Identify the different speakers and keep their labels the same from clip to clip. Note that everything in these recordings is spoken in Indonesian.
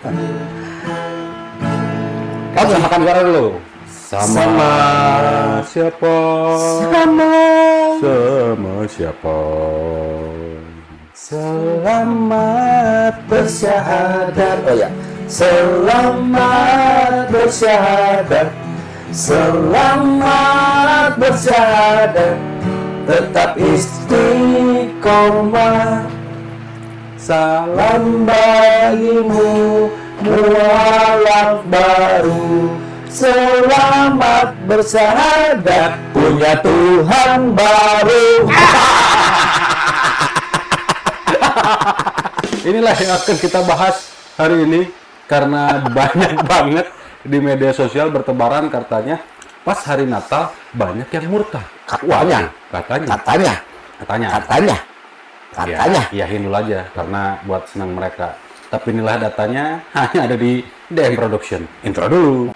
Speaker 1: Kamu makan suara dulu.
Speaker 2: Sama siapa?
Speaker 1: Sama
Speaker 2: siapa?
Speaker 1: Selamat bersyahadat. Oh ya. Selamat bersyahadat. Selamat bersyahadat. Tetap istiqomah. Salam bagimu, mualaf baru. Selamat bersyahadat, punya Tuhan baru.
Speaker 2: Inilah yang akan kita bahas hari ini karena banyak banget di media sosial bertebaran katanya pas hari Natal banyak yang murtad.
Speaker 1: Katanya.
Speaker 2: Iyahin dulu aja karena buat senang mereka. Tapi inilah datanya hanya ada di DM Production. Intro dulu.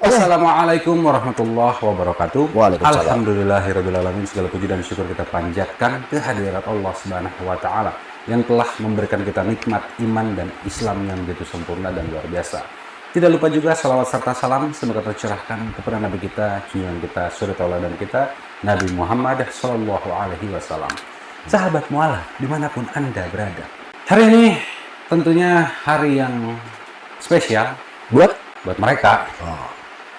Speaker 2: Assalamualaikum warahmatullahi wabarakatuh.
Speaker 1: Waalaikumsalam.
Speaker 2: Alhamdulillahirrahmanirrahim. Segala puji dan syukur kita panjatkan kehadirat Allah Subhanahu wa Ta'ala yang telah memberikan kita nikmat iman dan Islam yang begitu sempurna dan luar biasa. Tidak lupa juga salawat serta salam semoga tercurahkan kepada Nabi kita, junjungan kita, suri tauladan kita, Nabi Muhammad Sallallahu Alaihi Wasallam. Sahabat mualaf dimanapun Anda berada. Hari ini tentunya hari yang spesial buat mereka.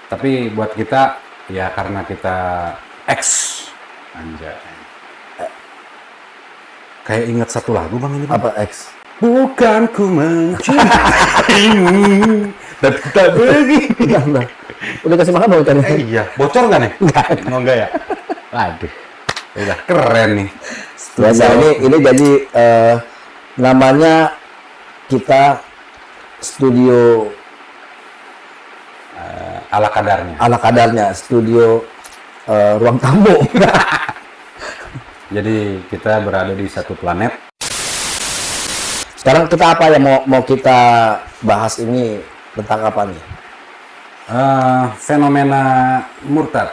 Speaker 2: Tapi buat kita, ya karena kita anjay. Kayak ingat satu lagu Bang ini.
Speaker 1: Apa X?
Speaker 2: Bukan ku mencintaimu, tapi tak begini.
Speaker 1: Udah kasih makan belum ikannya?
Speaker 2: Iya, bocor nggak nih? Enggak ya? Aduh, udah keren nih.
Speaker 1: Biasa ini jadi namanya kita studio
Speaker 2: Ala kadarnya.
Speaker 1: ala kadarnya, studio ruang tamu.
Speaker 2: Jadi kita berada di satu planet.
Speaker 1: Sekarang kita apa yang mau kita bahas ini tentang apa nih?
Speaker 2: Fenomena murtad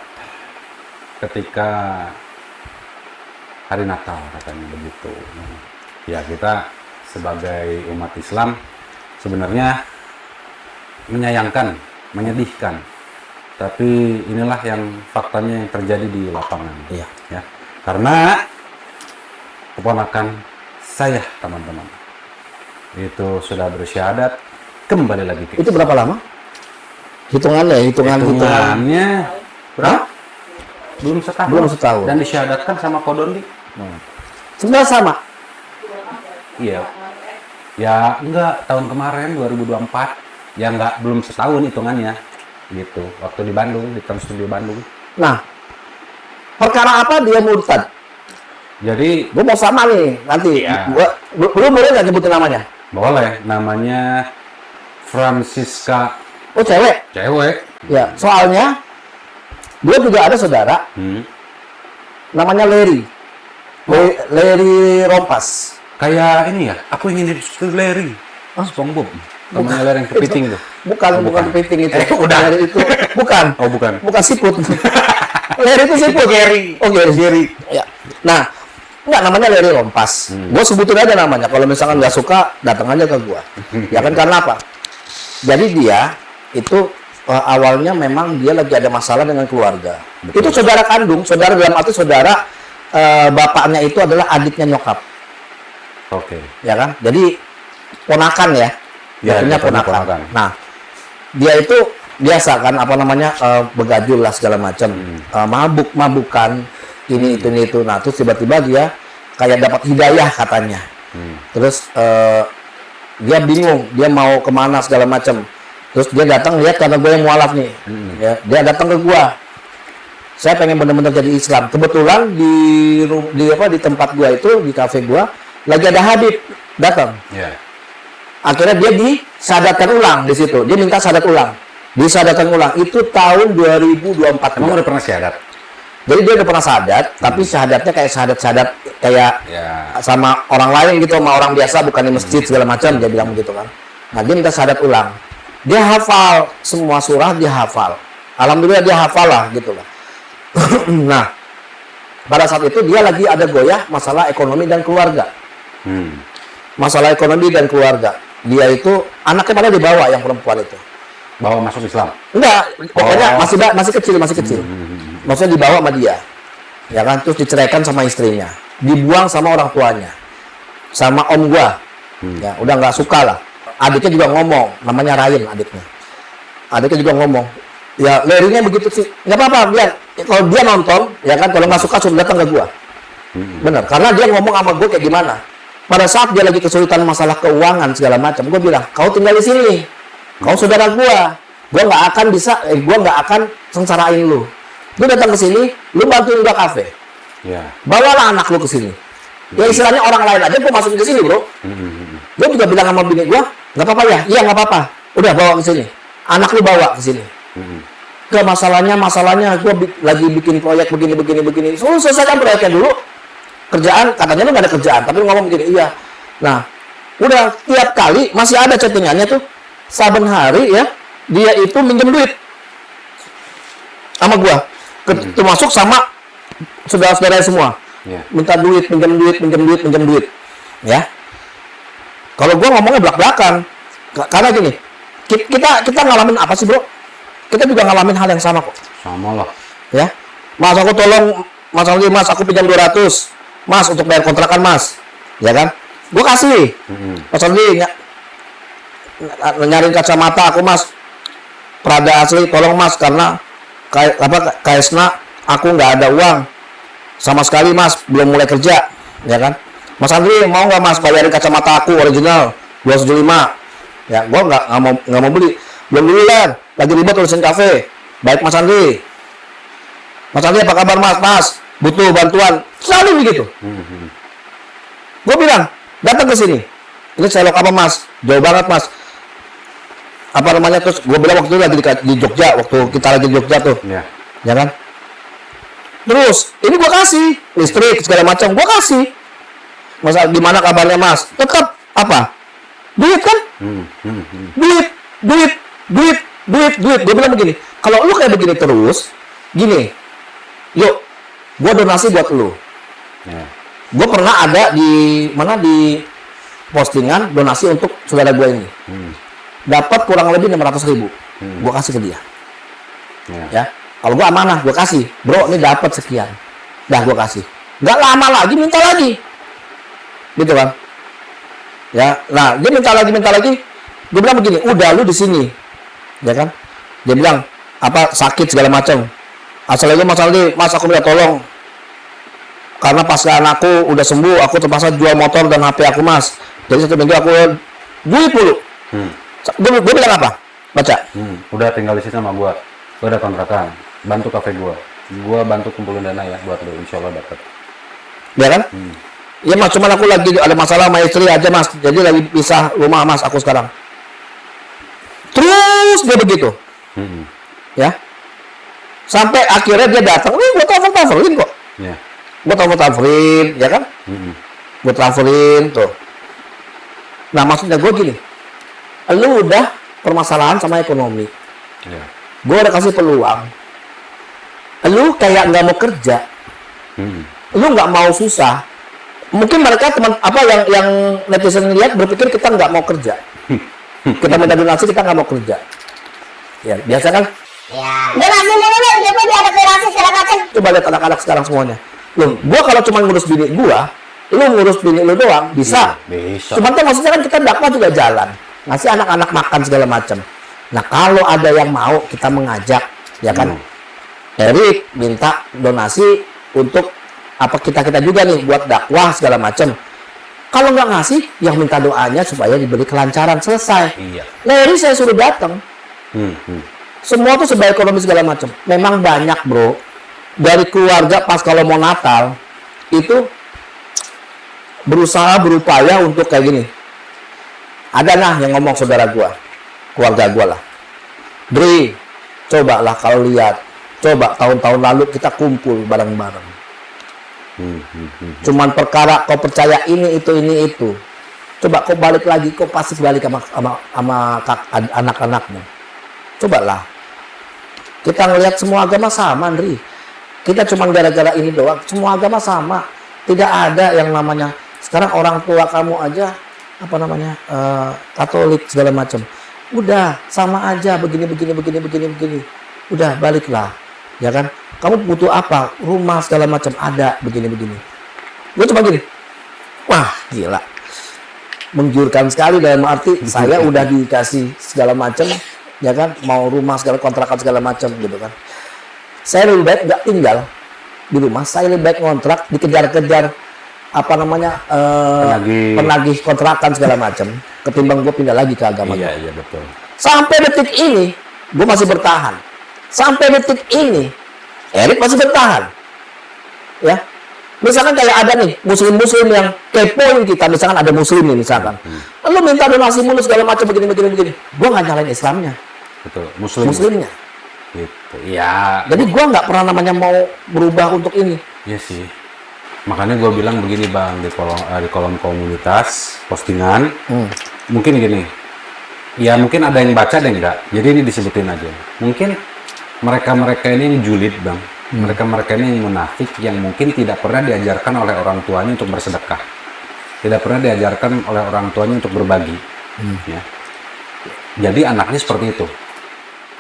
Speaker 2: ketika hari Natal katanya begitu. Ya kita sebagai umat Islam sebenarnya menyayangkan, menyedihkan, tapi inilah yang faktanya yang terjadi di lapangan.
Speaker 1: Iya.
Speaker 2: Ya, karena keponakan saya teman-teman itu sudah bersyahadat kembali lagi ke
Speaker 1: Itu berapa lama? Hitungannya
Speaker 2: berapa? Belum setahun.
Speaker 1: Belum setahun.
Speaker 2: Dan disyahadatkan sama Kodondi.
Speaker 1: Sebenarnya sama.
Speaker 2: Iya. Ya enggak, tahun kemarin 2024. Ya enggak, belum setahun hitungannya. Gitu. Waktu di Bandung, di Trans Studio Bandung.
Speaker 1: Nah, perkara apa dia murtad?
Speaker 2: Jadi,
Speaker 1: Gue mau sama nih nanti.
Speaker 2: Iya.
Speaker 1: Lu boleh nggak nyebutin namanya?
Speaker 2: boleh. Namanya Francisca,
Speaker 1: Oh cewek.
Speaker 2: cewek.
Speaker 1: Ya, soalnya dia juga ada saudara namanya Larry. Larry Rompas.
Speaker 2: Kayak ini ya, aku ingin jadi Larry. SpongeBob. Temennya Larry yang kepiting tuh.
Speaker 1: Bukan kepiting itu.
Speaker 2: Udah.
Speaker 1: Larry itu bukan.
Speaker 2: Oh, bukan.
Speaker 1: Bukan siput. Larry itu siput.
Speaker 2: Gary.
Speaker 1: Oh, Gary. Ya. Nah, enggak namanya Larry Rompas. Gue sebutin aja namanya. Kalau misalkan nggak suka, datang aja ke gua. Ya kan karena apa? Jadi dia itu awalnya memang dia lagi ada masalah dengan keluarga.
Speaker 2: Betul.
Speaker 1: Itu saudara kandung, saudara dalam arti saudara bapaknya itu adalah adiknya nyokap.
Speaker 2: Oke.
Speaker 1: Ya kan? Jadi ponakan ya.
Speaker 2: Ya,
Speaker 1: Jatuhnya
Speaker 2: jatuhnya
Speaker 1: ponakan.
Speaker 2: ponakan.
Speaker 1: Nah, dia itu biasa kan apa namanya begajul lah segala macam, mabuk-mabukan ini itu. Nah, terus tiba-tiba dia kayak dapat hidayah katanya. Terus dia bingung, dia mau kemana segala macam. Terus dia datang lihat karena gue yang mualaf nih. Ya, dia datang ke gua. Saya pengen benar-benar jadi Islam. Kebetulan di tempat gua itu, di kafe gua lagi ada Habib datang.
Speaker 2: Ya.
Speaker 1: Akhirnya dia disyahadatkan ulang di situ. Dia minta syahadat ulang. Disadarkan ulang itu tahun 2024.
Speaker 2: Emang udah pernah syahadat?
Speaker 1: Jadi dia udah pernah syahadat, tapi syahadatnya kayak syahadat kayak
Speaker 2: Ya.
Speaker 1: sama orang lain gitu, sama orang biasa, bukan di masjid segala macam, dia bilang begitu kan. Nah, dia minta syahadat ulang. Dia hafal semua surah, dia hafal. Alhamdulillah dia hafal lah gitu lah. Nah, pada saat itu dia lagi ada goyah masalah ekonomi dan keluarga. Masalah ekonomi dan keluarga. Dia itu anaknya pada dibawa, yang perempuan itu.
Speaker 2: Bawa masuk Islam?
Speaker 1: Enggak, pokoknya masih kecil. Maksudnya dibawa sama dia. Ya kan, terus diceraikan sama istrinya. Dibuang sama orang tuanya. Sama om gua. Ya, udah nggak suka lah. Adiknya juga ngomong, namanya Ryan adiknya. Adiknya juga ngomong. Ya, Larry-nya begitu sih. Nggak apa-apa, biar kalau dia nonton, ya kan, kalau nggak suka suruh datang ke gua. Bener, karena dia ngomong sama gua kayak gimana. Pada saat dia lagi kesulitan masalah keuangan segala macam, gua bilang, kau tinggal di sini. Kau saudara gua nggak akan bisa, gua nggak akan sengsarain lu. Lu datang ke sini, lu bantuin gua kafe.
Speaker 2: Ya.
Speaker 1: Bawalah anak lu ke sini. Ya istilahnya orang lain aja gua masukin ke sini, bro. Gua juga bilang sama bini gua, nggak apa-apa ya? Iya nggak apa-apa. Udah bawa ke sini. Anak lu bawa ke sini. Gak masalahnya gua lagi bikin proyek begini. So, selesaikan proyeknya dulu. Kerjaan, katanya lu nggak ada kerjaan, tapi lu ngomong begini, iya. Nah, udah tiap kali masih ada chattingannya tuh. Saben hari ya, dia itu minjem duit sama gua. Termasuk sama saudara-saudara semua.
Speaker 2: Ya.
Speaker 1: Minta duit, minjem duit. Ya. Kalau gua ngomongnya belak-belakan. Karena gini, kita ngalamin apa sih, bro? Kita juga ngalamin hal yang sama kok.
Speaker 2: Sama lah.
Speaker 1: Ya. Mas, aku tolong Mas Aldi, Mas, aku pinjam 200. Mas, untuk bayar kontrakan, Mas. Ya kan? Gua kasih. Mas Aldi, nyariin kacamata aku, Mas. Prada asli, tolong Mas, karena Kaisna aku nggak ada uang sama sekali, Mas, belum mulai kerja, ya kan? Mas Andri mau nggak, Mas, bayarin kacamata aku original 275? Ya, gua nggak mau beli, belum dulu kan, lagi ribet urusin kafe. Baik, Mas Andri. Mas Andri apa kabar, Mas? Mas butuh bantuan, selalu begitu. Gua bilang datang ke sini. Ini selok apa, Mas? Jauh banget, Mas. Apa namanya, terus gue bilang waktu itu lagi di Jogja, waktu kita lagi di Jogja tuh, ya kan? Terus ini gue kasih listrik segala macam, gue kasih. Masa gimana kabarnya, Mas? Tetap apa? Duit kan? Duit. Gue bilang begini, kalau lu kayak begini terus, gini, yuk, gue donasi buat lu. Gue pernah ada di postingan donasi untuk saudara gue ini. Dapat kurang lebih 600.000, gue kasih ke dia. Ya, kalau gue amanah, gue kasih, bro, ini dapat sekian, dah gue kasih. Nggak lama lagi minta lagi, gitu kan? Ya, nah dia minta lagi. Gue bilang begini, udah lu di sini, ya kan? Dia bilang apa sakit segala macam. Asal aja Mas Aldi, Mas aku minta tolong, karena pasca anakku udah sembuh, aku terpaksa jual motor dan HP aku, Mas. Jadi 1 minggu aku duit dulu. Gue bilang apa? Baca.
Speaker 2: Udah tinggal di sini sama gua ada kontrakan, bantu kafe gua bantu kumpulin dana ya buat lu, insya Allah dapat.
Speaker 1: Ya kan? Ya Mas, cuman aku lagi ada masalah sama istri aja, Mas. Jadi lagi pisah rumah, Mas, aku sekarang. Terus dia begitu. Ya. Sampai akhirnya dia datang, gue transferin kok.
Speaker 2: Ya.
Speaker 1: Gue transferin, ya kan? Gue transferin tuh. Nah, maksudnya gue gini, lu udah permasalahan sama ekonomi. Gue udah kasih peluang. Lu kayak nggak mau kerja. Lu nggak mau susah. Mungkin mereka teman apa yang netizen lihat berpikir kita nggak mau kerja. Kita minta donasi, kita nggak mau kerja. Ya, biasa kan?
Speaker 3: Ya. Donasi dia ada donasi segala macam.
Speaker 1: Coba lihat anak-anak sekarang semuanya. Loh, gue kalau cuma ngurus bini gue, lu ngurus bini lu doang, bisa.
Speaker 2: Bisa.
Speaker 1: Cuman kan maksudnya kan kita dakwah juga jalan. Ngasih anak-anak makan segala macam. Nah, kalau ada yang mau, kita mengajak, ya kan? Erik minta donasi untuk apa kita juga nih buat dakwah segala macam. Kalau nggak ngasih, yang minta doanya supaya diberi kelancaran, selesai.
Speaker 2: Iya.
Speaker 1: Larry saya suruh datang. Semua tuh sebab ekonomi segala macam. Memang banyak, bro. Dari keluarga pas kalau mau Natal itu berusaha berupaya untuk kayak gini. Ada nah yang ngomong saudara gua, keluarga gua lah. Dri, cobalah kalau lihat, coba tahun-tahun lalu kita kumpul bareng-bareng. Cuman perkara kau percaya ini itu. Coba kau balik lagi, kau pasti balik sama anak-anakmu. Cobalah. Kita ngelihat semua agama sama, Andri. Kita cuma gara-gara ini doang. Semua agama sama. Tidak ada yang namanya sekarang orang tua kamu aja Katolik segala macam. Udah sama aja begini. Udah baliklah, ya kan? Kamu butuh apa? Rumah segala macam ada begini. Gue cuma gini. Wah, gila. Menggiurkan sekali dalam arti saya udah dikasih segala macam, ya kan, mau rumah segala kontrakan segala macam gitu kan. Saya lebih baik nggak tinggal di rumah, saya lebih baik ngontrak, dikejar-kejar penagih kontrakan segala macam, ketimbang gue pindah lagi ke agama.
Speaker 2: Iya betul.
Speaker 1: Sampai detik ini gue masih bertahan. Sampai detik ini Erik masih bertahan, ya. Misalkan kayak ada nih muslim-muslim yang kepoin kita, misalkan ada muslim nih misalkan, lu minta donasi mulu segala macam begini, gue nggak nyalain Islamnya,
Speaker 2: Betul.
Speaker 1: muslimnya.
Speaker 2: Gitu. Ya.
Speaker 1: Jadi gue nggak pernah namanya mau berubah untuk ini.
Speaker 2: Iya sih. Makanya gue bilang begini Bang, di kolom komunitas postingan, mungkin gini, ya mungkin ada yang baca ada yang enggak, jadi ini disebutin aja. Mungkin mereka ini julid Bang, mereka ini yang munafik, yang mungkin tidak pernah diajarkan oleh orang tuanya untuk bersedekah, tidak pernah diajarkan oleh orang tuanya untuk berbagi, ya. Jadi anaknya seperti itu.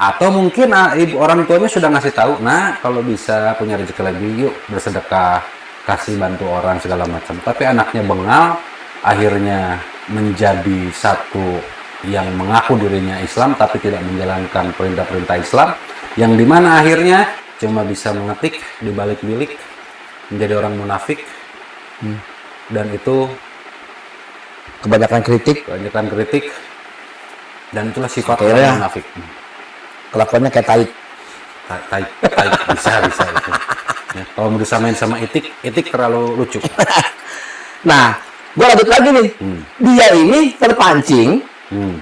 Speaker 2: Atau mungkin orang tuanya sudah ngasih tahu, nah kalau bisa punya rezeki lebih, yuk bersedekah, kasih bantu orang segala macam. Tapi anaknya bengal, akhirnya menjadi satu yang mengaku dirinya Islam tapi tidak menjalankan perintah-perintah Islam, yang dimana akhirnya cuma bisa mengetik di balik bilik, menjadi orang munafik, dan itu
Speaker 1: Kebanyakan kritik,
Speaker 2: dan itulah sifat
Speaker 1: Akhirnya,
Speaker 2: orang munafik.
Speaker 1: kelakuannya kayak tai.
Speaker 2: Tai bisa itu. Ya, kalau mau disamain sama etik terlalu lucu.
Speaker 1: Nah, gue lanjut lagi nih. Dia ini terpancing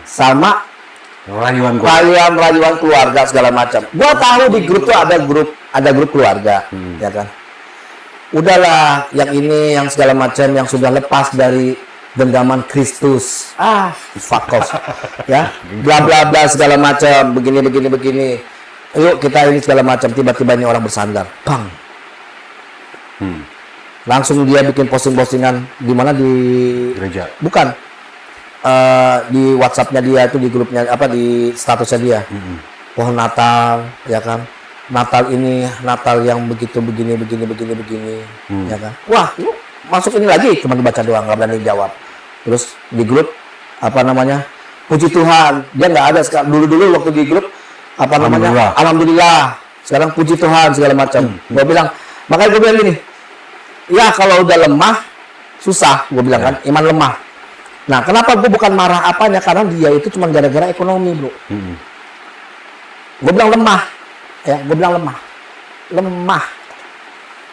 Speaker 1: sama rayuan keluarga segala macam. Gue tahu di grup tuh ada grup keluarga, ya kan. Udahlah, yang ini yang segala macam yang sudah lepas dari genggaman Kristus. Fuck off. Ya, bla bla bla segala macam, begini. Yuk kita ini segala macam, tiba-tiba ini orang bersandar. Bang. Langsung dia bikin postingan di mana, di
Speaker 2: Gereja.
Speaker 1: Bukan. Di WhatsApp-nya dia itu, di grupnya di statusnya dia. Pohon Natal, ya kan. Natal ini Natal yang begitu begini, ya kan. Wah, lu masuk ini lagi, cuma dibaca doang, nggak berani jawab. Terus di grup puji Tuhan, dia nggak ada dulu waktu di grup alhamdulillah, sekarang puji Tuhan segala macam. Makanya gue bilang gini, ya kalau udah lemah susah, gue bilang kan, iman lemah. Nah, kenapa gue bukan marah apanya, karena dia itu cuma gara-gara ekonomi, bro. Gue bilang lemah, lemah.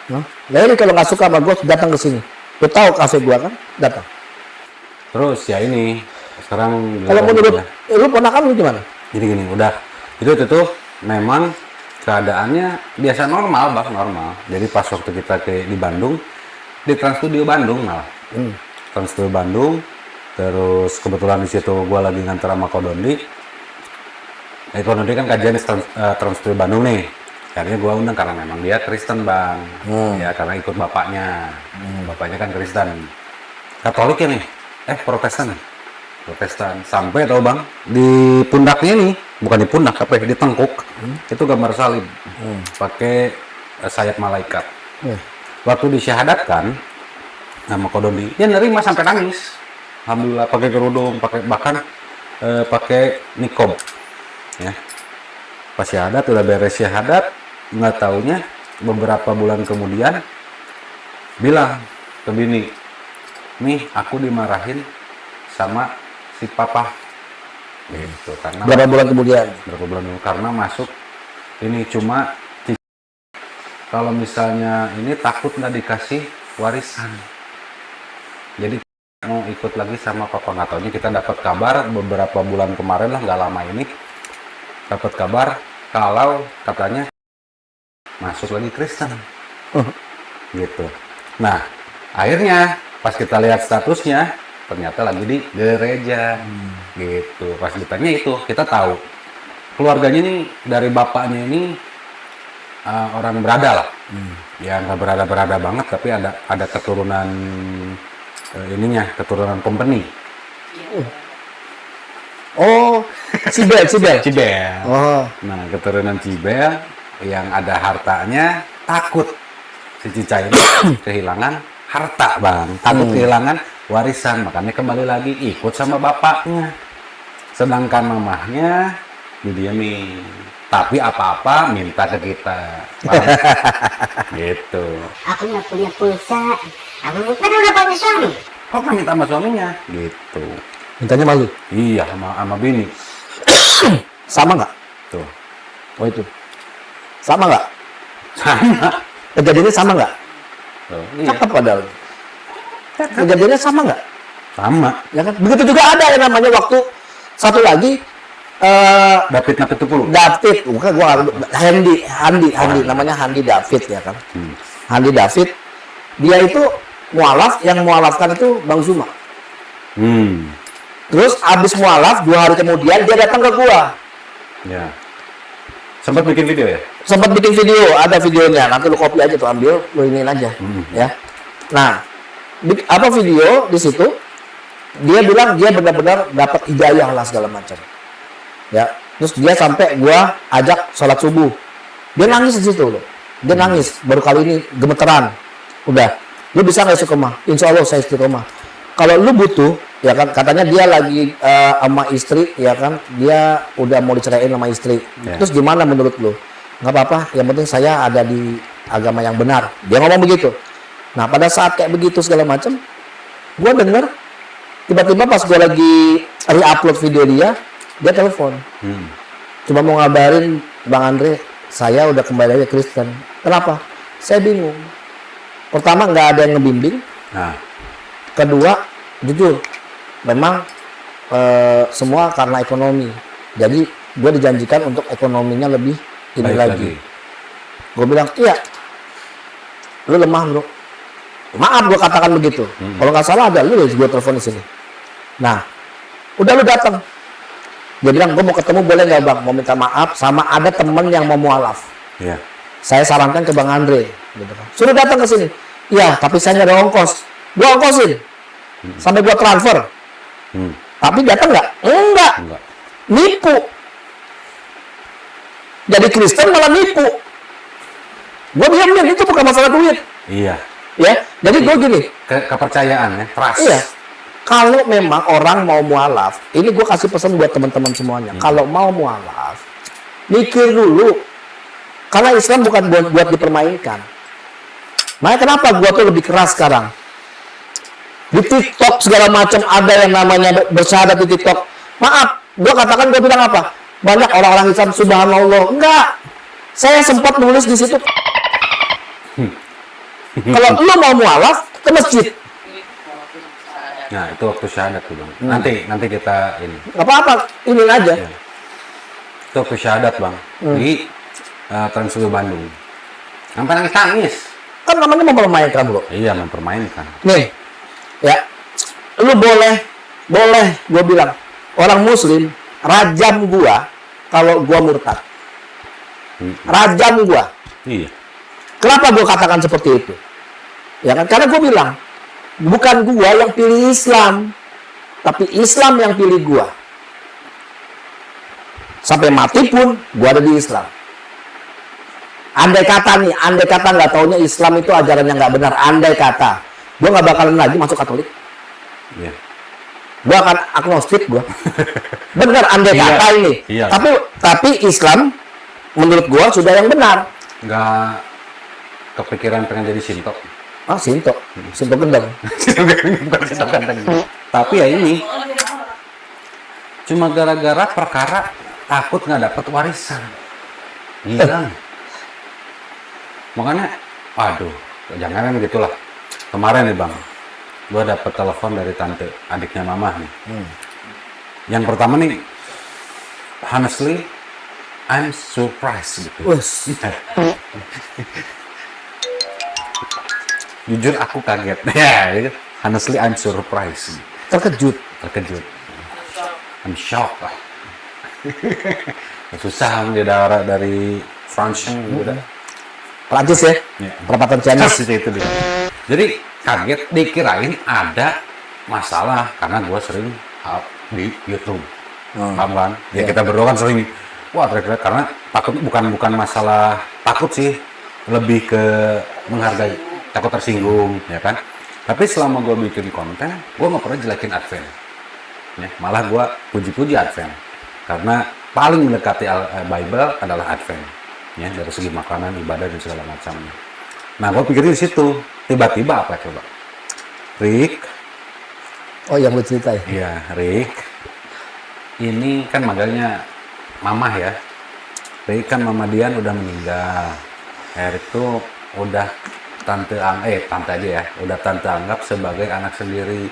Speaker 1: Nah, ini kalau nggak suka sama gue, datang ke sini. Lu tahu kafe gue kan, datang.
Speaker 2: Terus ya ini sekarang
Speaker 1: Kalau menurut lu ponakan lu gimana?
Speaker 2: jadi gini, udah itu memang keadaannya biasa normal. Jadi pas waktu kita di Bandung, di Trans Studio Bandung malah. Trans Studio Bandung, terus kebetulan di situ gua lagi nganter sama Kodondi. Kodondi kan kajian di Trans Studio Bandung nih. Akhirnya gua undang karena memang dia Kristen Bang. Ya karena ikut bapaknya. Bapaknya kan Kristen. Katolik ya nih. Protestan. Sampai tau Bang, di pundaknya nih, bukan di pundak, di tengkuk, itu gambar salib, pakai sayap malaikat. Waktu disyahadatkan nama Kodondi, dia nerima sampai nangis. Alhamdulillah, pakai kerudung, bahkan pakai nikob. Ya. Pas syahadat, udah beres syahadat, nggak taunya beberapa bulan kemudian bilang ke bini, nih aku dimarahin sama si papa gitu, karena
Speaker 1: Berapa bulan kemudian?
Speaker 2: Karena masuk ini cuma kalau misalnya ini takut nggak dikasih warisan, jadi mau ikut lagi sama papa. Nggak taunya kita dapat kabar beberapa bulan kemarin lah, nggak lama ini dapat kabar kalau katanya masuk lagi Kristen. Gitu. Nah, akhirnya pas kita lihat statusnya, ternyata lagi di gereja. Gitu. Pas ditanya itu, kita tahu keluarganya ini dari bapaknya ini orang berada lah. Ya nggak berada banget, tapi ada keturunan keturunan company.
Speaker 1: Oh, Cibel.
Speaker 2: Cibel.
Speaker 1: Oh,
Speaker 2: Nah, keturunan Cibel yang ada hartanya, takut si Cica ini kehilangan harta, Bang. Takut kehilangan warisan, makanya kembali lagi ikut sama bapaknya. Sedangkan mamahnya didiamin. Tapi apa-apa minta ke kita. Bang. Gitu.
Speaker 3: Aku nggak punya pulsa. Aku kan udah punya suami.
Speaker 2: Kok kan minta sama suaminya? Gitu.
Speaker 1: mintanya malu.
Speaker 2: Iya, sama bini.
Speaker 1: Sama nggak?
Speaker 2: Tuh.
Speaker 1: Oh itu. Sama nggak?
Speaker 2: Sama.
Speaker 1: Kejadiannya sama nggak?
Speaker 2: Tuh, iya.
Speaker 1: Cakep padahal. Kejadiannya sama nggak?
Speaker 2: Sama.
Speaker 1: Ya kan? Begitu juga ada yang namanya waktu satu lagi
Speaker 2: David Napitupulu.
Speaker 1: David, bukan gua Handi namanya Handi David ya kan. Handi David, dia itu mualaf, yang mualafkan itu Bang Zuma. Terus abis mualaf 2 hari kemudian dia datang ke gua.
Speaker 2: Ya. Sempat bikin video ya?
Speaker 1: Sempat bikin video, ada videonya. Nanti lu copy aja tuh, ambil, lu iniin aja, ya. Nah, apa video di situ? Dia bilang dia benar-benar dapat hidayah lah segala macam. Ya, terus dia sampai gua ajak sholat subuh. Dia nangis di situ loh. Dia nangis, baru kali ini gemeteran. Udah, lu bisa nggak istiqomah? Insya Allah saya istiqomah. Kalau lu butuh, ya kan, katanya dia lagi sama istri, ya kan, dia udah mau diceraiin sama istri.
Speaker 2: Ya.
Speaker 1: Terus gimana menurut lu? Nggak apa-apa, yang penting saya ada di agama yang benar. Dia ngomong begitu. Nah, pada saat kayak begitu segala macam, gua denger, tiba-tiba pas gua lagi re-upload video dia telepon. Cuma mau ngabarin, Bang Andre, saya udah kembali lagi Kristen. Kenapa? Saya bingung. Pertama, nggak ada yang ngebimbing.
Speaker 2: Nah,
Speaker 1: Kedua, jujur, memang semua karena ekonomi. Jadi, gue dijanjikan untuk ekonominya lebih ini
Speaker 2: baik
Speaker 1: lagi. Gue bilang, iya, lu lemah bro. Maaf gue katakan begitu. Kalau nggak salah ada lu gue telepon di sini. Nah, udah lu datang. Dia bilang, gue mau ketemu boleh nggak bang? Mau minta maaf sama ada temen yang mau mualaf.
Speaker 2: ya.
Speaker 1: Saya sarankan ke Bang Andre. Gitu kan. Suruh datang ke sini. Iya, tapi saya nggak ada ongkos. Gua ongkosin. Sampai gua transfer. Tapi datang nggak? Enggak. Nipu. Jadi Kristen malah nipu. Gua diamin, itu bukan masalah duit.
Speaker 2: Iya.
Speaker 1: Ya, jadi gua gini.
Speaker 2: Kepercayaan ya, trust.
Speaker 1: Iya. Kalau memang orang mau mualaf, ini gue kasih pesan buat teman-teman semuanya. Kalau mau mualaf, mikir dulu. Karena Islam bukan buat dipermainkan. Makanya kenapa gue tuh lebih keras sekarang. Di TikTok segala macam ada yang namanya bersyahadat di TikTok. Maaf, gue katakan, gue bilang apa? Banyak orang-orang Islam, subhanallah. Enggak. Saya sempat nulis di situ. Kalau lo mau mualaf, ke masjid.
Speaker 2: Nah, itu waktu syahadat tuh bang. Nanti kita ini.
Speaker 1: Gak apa-apa, ini aja.
Speaker 2: Ya. Itu waktu syahadat bang. Di Trans Studio Bandung. Sampai nangis.
Speaker 1: Kan namanya mempermainkan bro.
Speaker 2: Iya, mempermainkan.
Speaker 1: Nih, ya, lu boleh, gue bilang, orang Muslim rajam gua kalau gua murtad. Rajam gua.
Speaker 2: Iya.
Speaker 1: Kenapa gua katakan seperti itu? Ya kan, karena gua bilang, bukan gua yang pilih Islam, tapi Islam yang pilih gua. Sampai mati pun gua ada di Islam. Andai kata nggak taunya Islam itu ajaran yang nggak benar. Andai kata, gua nggak bakalan lagi masuk Katolik.
Speaker 2: Iya.
Speaker 1: Gua akan agnostik gua. Benar, andai kata ini.
Speaker 2: Iya.
Speaker 1: Tapi Islam menurut gua sudah yang benar.
Speaker 2: Nggak kepikiran pengen jadi Sinto.
Speaker 1: Ah, Sinto gendeng.
Speaker 2: Bukan Sinto ganteng. Tapi ya ini cuma gara-gara perkara takut nggak dapat warisan. Hilang. Makanya, aduh, jangan gitulah. Kemarin nih bang, gua dapat telepon dari tante adiknya mama nih. Yang pertama nih, honestly, I'm surprised gitu.
Speaker 1: Wes.
Speaker 2: Jujur aku kaget. Ya, honestly I'm surprised.
Speaker 1: Terkejut.
Speaker 2: Terkejut. I'm shocked lah. Susah dia dari France udah.
Speaker 1: Prancis ya?
Speaker 2: Ya.
Speaker 1: Perapatan Chinese.
Speaker 2: Itu dia. Jadi kaget dikirain ada masalah karena gue sering di YouTube. Paham kan? Ya
Speaker 1: Iya.
Speaker 2: kita berdua kan sering wah teriak-teriak karena takut bukan masalah takut sih, lebih ke menghargai, takut tersinggung ya kan. Tapi selama gue bikin konten, gue nggak pernah jelekin Advent. Ya, malah gue puji-puji Advent karena paling mendekati Bible adalah Advent. Ya, dari segi makanan, ibadah dan segala macamnya. Nah, gue pikirin di situ. Tiba-tiba apa coba? Rick,
Speaker 1: Oh, yang lu ceritain.
Speaker 2: iya Rick. Ini kan manggilnya Mamah ya. Rick kan Mama Dian udah meninggal. Erik tuh udah tante aja ya. Udah tante anggap sebagai anak sendiri.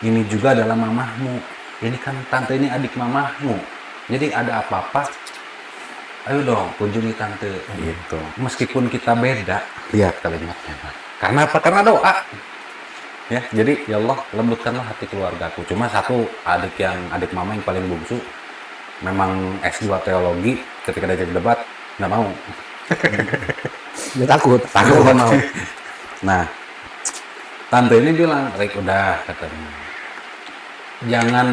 Speaker 2: Ini juga adalah mamahmu. Ini kan tante ini adik mamahmu. Jadi ada apa-apa, ayo dong kunjungi tante gitu. Meskipun kita beda, lihat kalimatnya. Karena apa? Karena doa. Ya, jadi ya Allah lembutkanlah hati keluargaku. Cuma satu adik mama yang paling bungsu, memang S2 teologi. Ketika diajak debat nggak mau.
Speaker 1: Dia takut.
Speaker 2: Takut nggak mau. Nah, tante ini bilang, Rick udah katanya. Jangan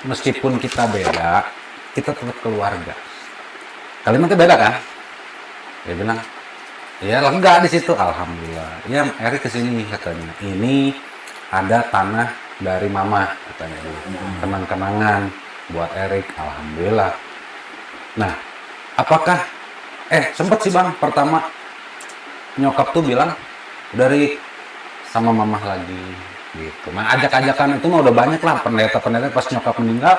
Speaker 2: meskipun kita beda, kita tetap keluarga. Kalimatnya beda kan? Dia bilang, ya lega di situ. Alhamdulillah. Ya Erik kesini katanya. Ini ada tanah dari mama katanya. Kenang-kenangan buat Erik. Alhamdulillah. Nah, apakah sempet sih bang pertama nyokap tuh bilang dari sama mamah lagi gitu. Nah ajak-ajakan itu mah udah banyak lah pendeta-pendeta pas nyokap meninggal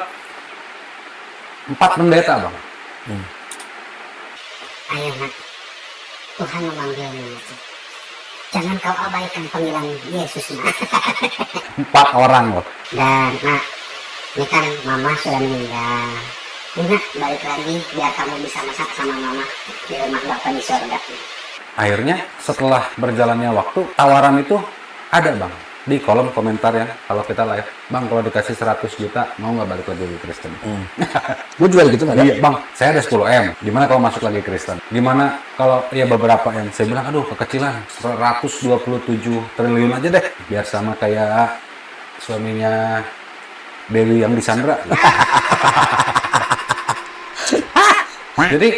Speaker 2: 4 pendeta bang.
Speaker 3: Ayo nak, Tuhan memanggilmu. Jangan kau abaikan panggilan Yesus nak.
Speaker 2: 4 orang loh.
Speaker 3: Dan nak, ini kan mama sudah meninggal. Ini nak, balik lagi biar kamu bisa masak sama mama di rumah Bapa di surga.
Speaker 2: Akhirnya setelah berjalannya waktu tawaran itu ada bang di kolom komentar ya kalau kita live. Bang kalau dikasih 100 juta mau nggak balik lagi ke Kristen?
Speaker 1: Gue juga gitu nggak ada.
Speaker 2: Iya bang, saya ada 10 M. Gimana kalau masuk lagi Kristen? Gimana kalau ya beberapa M? Saya bilang aduh kekecilan 127 triliun aja deh biar sama kayak suaminya Dewi yang disandra. Jadi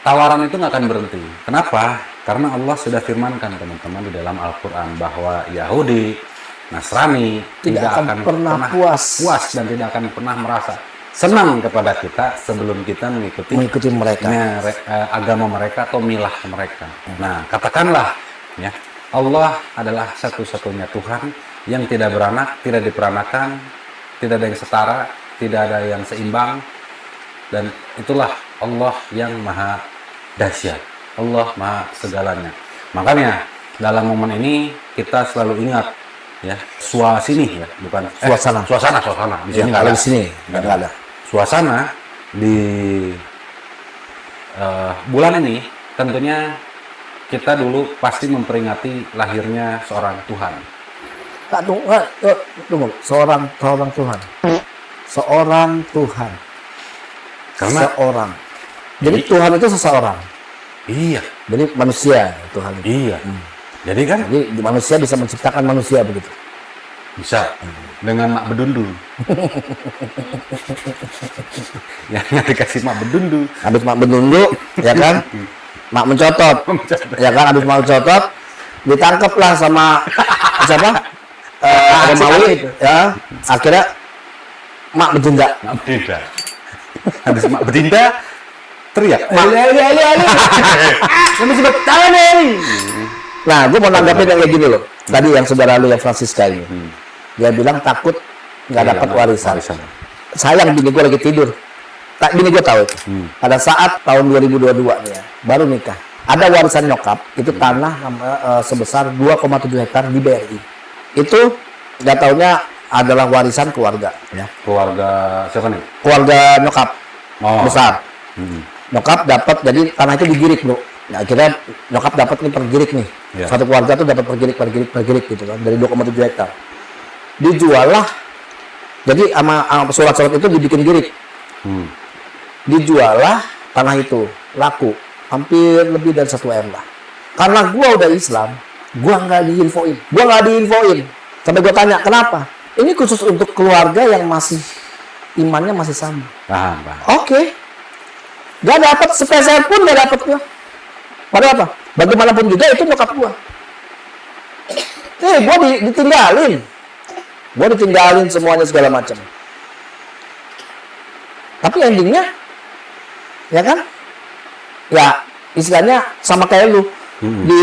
Speaker 2: tawaran itu nggak akan berhenti. Kenapa? Karena Allah sudah firmankan teman-teman di dalam Al-Quran bahwa Yahudi, Nasrani
Speaker 1: Tidak akan pernah puas
Speaker 2: dan tidak akan pernah merasa senang kepada kita sebelum kita mengikuti
Speaker 1: mereka.
Speaker 2: Agama mereka atau milah mereka. Nah, katakanlah ya, Allah adalah satu-satunya Tuhan yang tidak beranak, tidak diperanakan, tidak ada yang setara, tidak ada yang seimbang, dan itulah Allah yang maha dahsyat. Allah maha segalanya. Makanya dalam momen ini kita selalu ingat ya, suasini ya, bukan
Speaker 1: Suasana.
Speaker 2: Suasana. Di sini
Speaker 1: Yang kalau
Speaker 2: nggak
Speaker 1: di sini nggak ada.
Speaker 2: Suasana di bulan ini tentunya kita dulu pasti memperingati lahirnya seorang Tuhan.
Speaker 1: Tunggu. Seorang Tuhan. Seorang Tuhan.
Speaker 2: Karena
Speaker 1: Seorang. Jadi Tuhan itu seseorang.
Speaker 2: iya,
Speaker 1: Jadi manusia Tuhan itu.
Speaker 2: iya. Jadi kan
Speaker 1: Jadi manusia bisa menciptakan manusia begitu.
Speaker 2: bisa dengan mak bedundu. Yang dikasih mak bedundu.
Speaker 1: Habis mak menunduk, ya kan? Mak mencotot, ya kan? Habis mak mencotot, ditangkaplah sama siapa? Romawi, ya. Akhirnya mak bertindak.
Speaker 2: Mak bedinda. Habis mak bedinda teriak.
Speaker 1: Nah, gue mau nanggapin yang kayak gini loh. Tadi yang saudara lu yang Francisca ini, dia bilang takut nggak dapat warisan. Sayang bini gue lagi tidur. Bini gue tahu itu. Pada saat tahun 2022 nih ya, baru nikah. Ada warisan nyokap, itu tanah sebesar 2,7 hektar di BRI. Itu nggak taunya adalah warisan keluarga. Ya.
Speaker 2: Keluarga siapa nih?
Speaker 1: Keluarga nyokap
Speaker 2: Oh.
Speaker 1: besar. Nyokap dapat, jadi tanah itu digirik bro. Nah, akhirnya nyokap dapat nih pergirik nih.
Speaker 2: Iya.
Speaker 1: Satu keluarga tuh dapat pergirik gitu kan, dari 2,7 hektar. Dijual lah. Jadi sama surat-surat itu dibikin girik. Dijual lah tanah itu, laku. Hampir lebih dari 1 M lah. Karena gua udah Islam, gua nggak diinfoin. Sampai gua tanya, kenapa? Ini khusus untuk keluarga yang masih imannya masih sama.
Speaker 2: Paham.
Speaker 1: Oke. Gak dapat sepeser pun gak dapat gua. Padahal apa? Bagaimanapun juga itu nyokap gua. Gua ditinggalin. Gua ditinggalin semuanya segala macam. Tapi endingnya, ya kan? Ya, istilahnya sama kayak lu. Di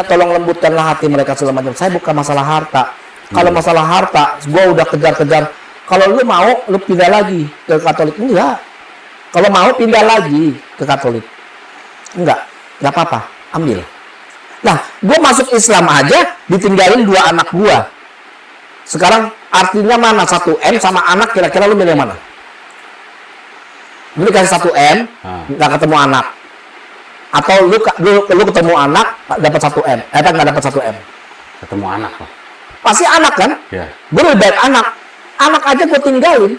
Speaker 1: tolong lembutkanlah hati mereka segala macam. Saya bukan masalah harta. Kalau masalah harta, gua udah kejar-kejar. Kalau lu mau, lu pindah lagi ke Katolik. Enggak. Kalau mau pindah lagi ke Katolik. Enggak apa-apa, ambil. Nah, gue masuk Islam aja ditinggalin 2 anak gue. Sekarang artinya mana 1 M sama anak, kira-kira lu milih mana? Lu dikasih 1 M, nggak ketemu anak. Atau lu ketemu anak, dapat 1 M. Nggak dapat 1 M.
Speaker 2: Ketemu anak lah.
Speaker 1: Pasti anak kan?
Speaker 2: Ya.
Speaker 1: Gue lebih baik anak. Anak aja gue tinggalin.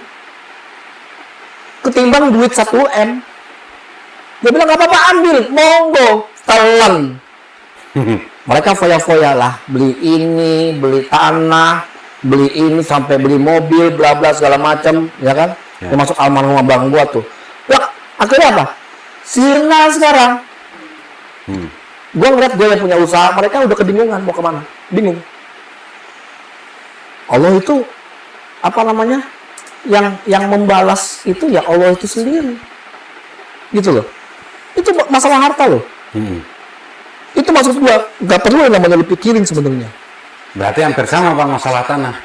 Speaker 1: Ketimbang duit 1 M. Dia bilang, nggak apa-apa, ambil, monggo, telan. Mereka foya-foya lah, beli ini, beli tanah, beli ini, sampai beli mobil, bla bla segala macam, ya kan?
Speaker 2: Ya.
Speaker 1: Termasuk almarhum abang gua tuh. Wah, akhirnya apa? Sirna sekarang. Gua ngeliat gue yang punya usaha, mereka udah kebingungan mau kemana, bingung. Allah itu yang membalas itu ya Allah itu sendiri, gitu loh. Itu masalah harta loh. Itu maksud gua, nggak perlu yang namanya lu pikirin sebenarnya.
Speaker 2: Berarti hampir sama Bang masalah tanah.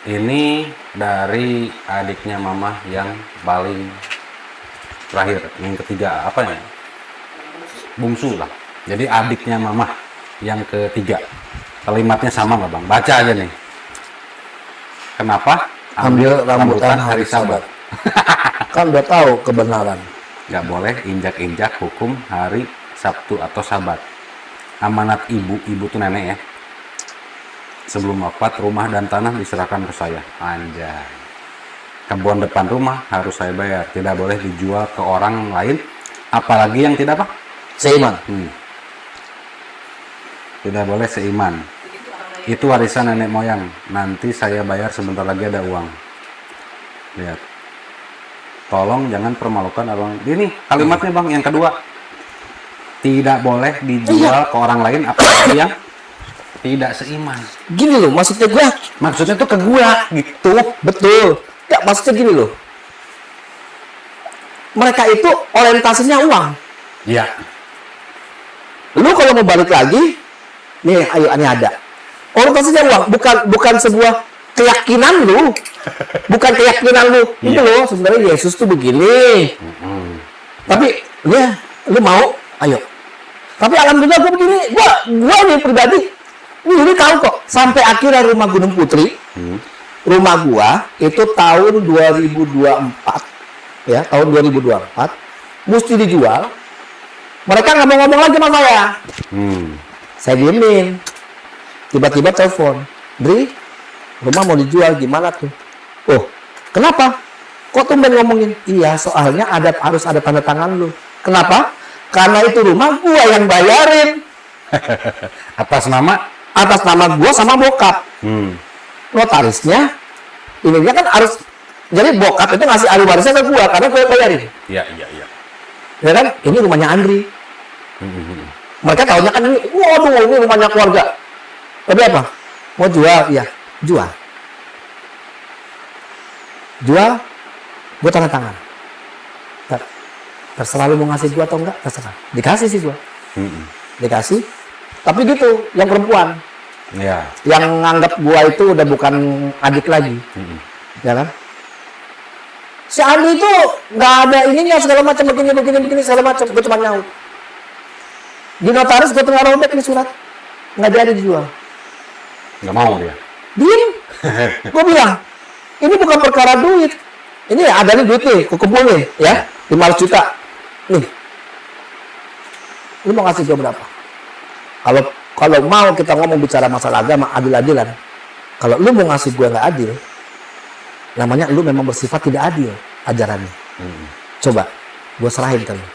Speaker 2: Ini dari adiknya Mama yang paling terakhir, yang ketiga apa ya? Bungsu lah. Jadi adiknya Mama yang ketiga. Kalimatnya sama nggak Bang? Baca aja nih. Kenapa?
Speaker 1: Ambil rambutan hari Sabat. Kan udah tahu kebenaran.
Speaker 2: Nggak boleh injak-injak hukum hari Sabtu atau Sabat. Amanat ibu tuh nenek ya. Sebelum wafat, rumah dan tanah diserahkan ke saya. Anjay. Kebun depan rumah harus saya bayar. Tidak boleh dijual ke orang lain. Apalagi yang tidak apa?
Speaker 1: Seiman.
Speaker 2: Tidak boleh seiman. Itu warisan nenek moyang. Nanti saya bayar, sebentar lagi ada uang. Lihat. Tolong jangan permalukan abang. Ini kalimatnya Bang yang kedua. Tidak boleh dijual ke orang lain apalagi yang tidak seiman.
Speaker 1: Gini loh, maksudnya gua.
Speaker 2: Maksudnya tuh ke gua gitu.
Speaker 1: Betul. Ya, maksudnya gini loh. Mereka itu orientasinya uang.
Speaker 2: Iya.
Speaker 1: Lu kalau mau balik lagi, nih ayo ini ada. Orientasinya uang, bukan sebuah keyakinan lu. Bukan keyakinan lu. Itu loh, sebenarnya Yesus tuh begini. Tapi ya, lu mau, ayo. Tapi alhamdulillah gue begini, gue nih pribadi, ini tahu kok. Sampai akhirnya rumah Gunung Putri, rumah gua itu tahun 2024, ya tahun 2024, mesti dijual. Mereka nggak mau ngomong lagi sama saya. Saya diemin. Tiba-tiba telepon, Dri, rumah mau dijual, gimana tuh? Oh, kenapa? Kok tumben ngomongin? Iya, soalnya harus ada tanda tangan lu. Kenapa? Karena itu rumah gua yang bayarin.
Speaker 2: Atas nama
Speaker 1: Gua sama bokap. Notarisnya, ini dia kan harus, jadi bokap itu ngasih ahli warisnya ke gua karena gua yang bayarin.
Speaker 2: Iya.
Speaker 1: Ya kan? Ini rumahnya Andri. Mereka tahunya kan ini, waduh, ini rumahnya keluarga. Tapi apa? Mau jual? Iya, jual. Jual, gua tanda tangan. Terserah lu mau ngasih gua atau enggak, terserah. Dikasih sih gua. Dikasih. Tapi gitu, yang perempuan.
Speaker 2: Iya.
Speaker 1: Yang nganggap gua itu udah bukan adik lagi. Ya kan? Si Andi itu nggak ada ininya segala macam begini segala macam. Gua cuma nyaut. Di notaris gua tengah robek ini surat. Nggak jadi dijual.
Speaker 2: Nggak mau dia.
Speaker 1: Diem. Gua bilang, ini bukan perkara duit. Ini ada nih duit nih, kumpul nih, ya. 500 juta. Nih, Lu mau ngasih gue berapa? Kalau mau kita ngomong bicara masalah agama, adil-adilan. Kalau lu mau ngasih gue nggak adil, namanya lu memang bersifat tidak adil ajarannya. Coba, gue serahin ke lu.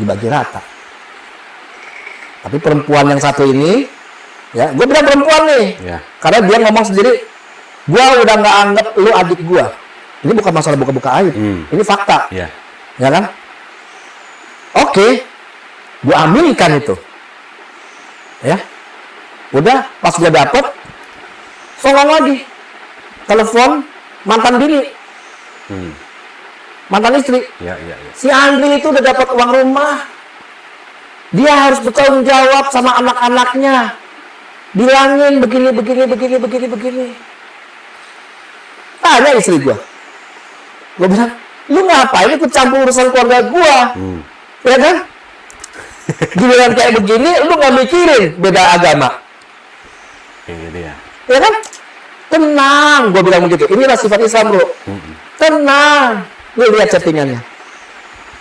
Speaker 1: Dibagi rata. Tapi perempuan yang satu ini, ya, gue bilang perempuan nih.
Speaker 2: Ya.
Speaker 1: Karena dia ngomong sendiri, gue udah nggak anggap lu adik gue. Ini bukan masalah buka-buka aib. Ini fakta.
Speaker 2: Ya.
Speaker 1: Ya kan? Oke. Gue aminkan itu. Ya. Udah, pas gue dapet, songong lagi. Telepon mantan bini. Mantan istri.
Speaker 2: Ya.
Speaker 1: Si Andri itu udah dapat uang rumah. Dia harus bertanggung jawab sama anak-anaknya. Bilangin begini. Tanya istri gua. Gua bilang, lu ngapain ikut campur urusan keluarga gua? Ya kan? Giliran kayak begini, lu nggak mikirin beda agama.
Speaker 2: Kayak dia.
Speaker 1: Ya kan? Tenang, gua bilang begitu. Inilah sifat Islam, bro. Tenang. Lu lihat chattingannya.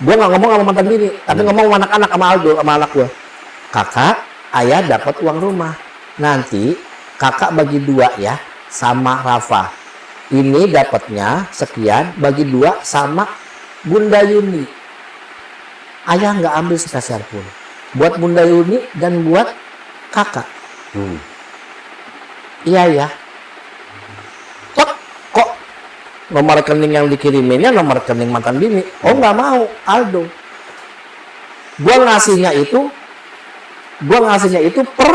Speaker 1: Gua nggak ngomong sama mantan bini, tapi ngomong sama anak-anak, sama Aldo, sama anak gua. Kakak, ayah dapat uang rumah. Nanti kakak bagi 2 ya sama Rafa. Ini dapatnya sekian, bagi 2 sama Bunda Yuni. Ayah nggak ambil sepeser pun. Buat Bunda Yuni dan buat kakak. Iya ya. Kok nomor rekening yang dikiriminnya nomor rekening mantan bini? Oh nggak mau, Aldo. Gua ngasihnya itu per,